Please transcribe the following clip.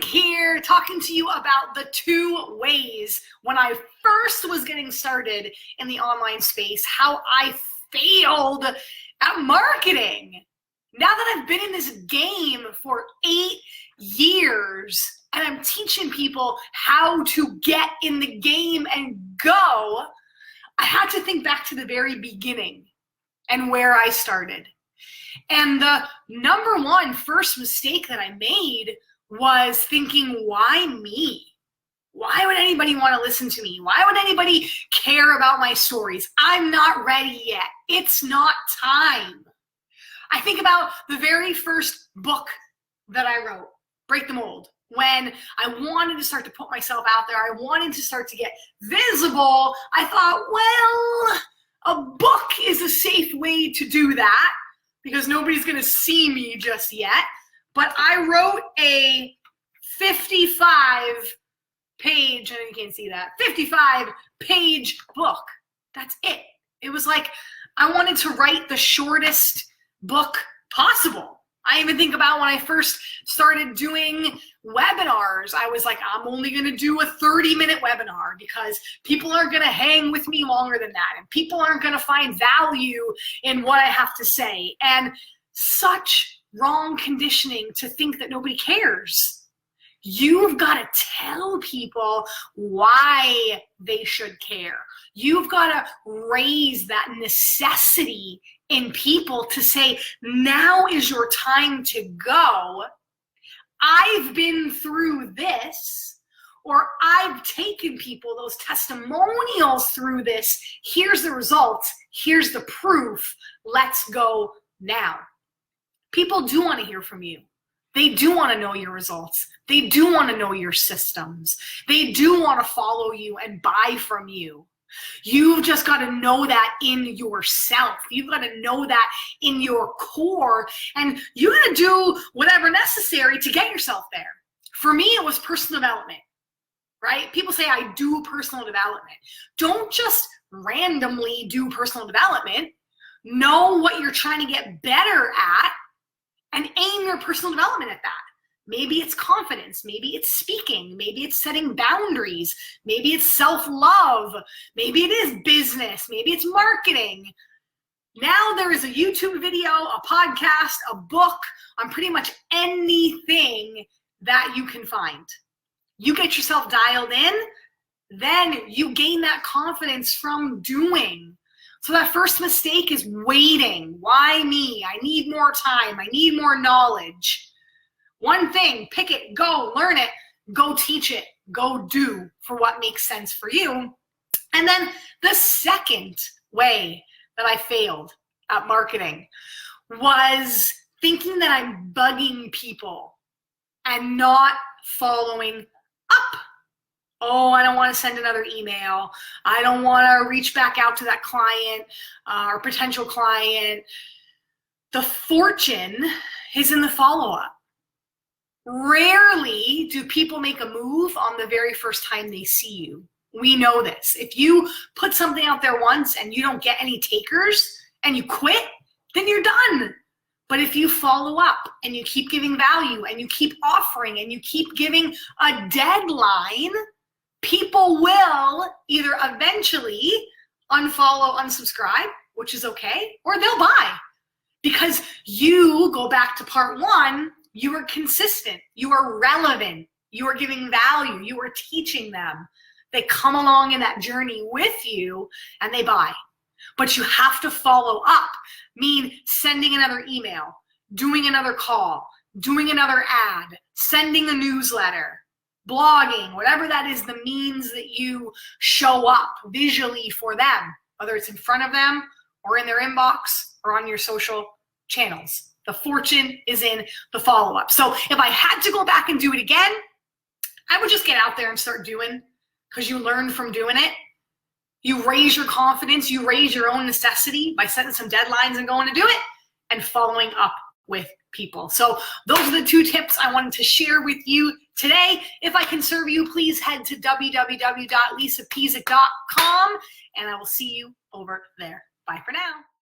Here talking to you about the 2 ways when I first was getting started in the online space, how I failed at marketing. Now that I've been in this game for 8 years and I'm teaching people how to get in the game and go, I had to think back to the very beginning and where I started. And the number one first mistake that I made was thinking, why me? Why would anybody want to listen to me? Why would anybody care about my stories? I'm not ready yet. It's not time. I think about the very first book that I wrote, Break the Mold. When I wanted to start to put myself out there, I wanted to start to get visible, I thought, well, a book is a safe way to do that because nobody's going to see me just yet. But I wrote a 55-page, I know you can't see that, 55-page book. That's it. It was like I wanted to write the shortest book possible. I even think about when I first started doing webinars, I was like, I'm only going to do a 30-minute webinar because people aren't going to hang with me longer than that. And people aren't going to find value in what I have to say. And such wrong conditioning to think that nobody cares. You've got to tell people why they should care. You've got to raise that necessity in people to say, now is your time to go. I've been through this, or I've taken people, those testimonials through this. Here's the results. Here's the proof. Let's go now. People do want to hear from you. They do want to know your results. They do want to know your systems. They do want to follow you and buy from you. You've just got to know that in yourself. You've got to know that in your core. And you got to do whatever necessary to get yourself there. For me, it was personal development, right? People say, I do personal development. Don't just randomly do personal development. Know what you're trying to get better at and aim your personal development at that. Maybe it's confidence. Maybe it's speaking. Maybe it's setting boundaries. Maybe it's self-love. Maybe it is business. Maybe it's marketing. Now there is a YouTube video, a podcast, a book on pretty much anything that you can find. You get yourself dialed in, then you gain that confidence from doing. So that first mistake is waiting. Why me? I need more time. I need more knowledge. One thing, pick it, go, learn it, go teach it, go do for what makes sense for you. And then the second way that I failed at marketing was thinking that I'm bugging people and not following up. Oh, I don't want to send another email. I don't want to reach back out to that client or potential client. The fortune is in the follow-up. Rarely do people make a move on the very first time they see you. We know this. If you put something out there once and you don't get any takers and you quit, then you're done. But if you follow up and you keep giving value and you keep offering and you keep giving a deadline, people will either eventually unfollow, unsubscribe, which is okay, or they'll buy. Because you go back to part one, you are consistent, you are relevant, you are giving value, you are teaching them. They come along in that journey with you and they buy. But you have to follow up, mean sending another email, doing another call, doing another ad, sending a newsletter, blogging, whatever that is, the means that you show up visually for them, whether it's in front of them or in their inbox or on your social channels. The fortune is in the follow-up. So if I had to go back and do it again, I would just get out there and start doing, because you learn from doing it. You raise your confidence, you raise your own necessity by setting some deadlines and going to do it and following up with people. So those are the 2 tips I wanted to share with you today. If I can serve you, please head to www.lisapisa.com, and I will see you over there. Bye for now.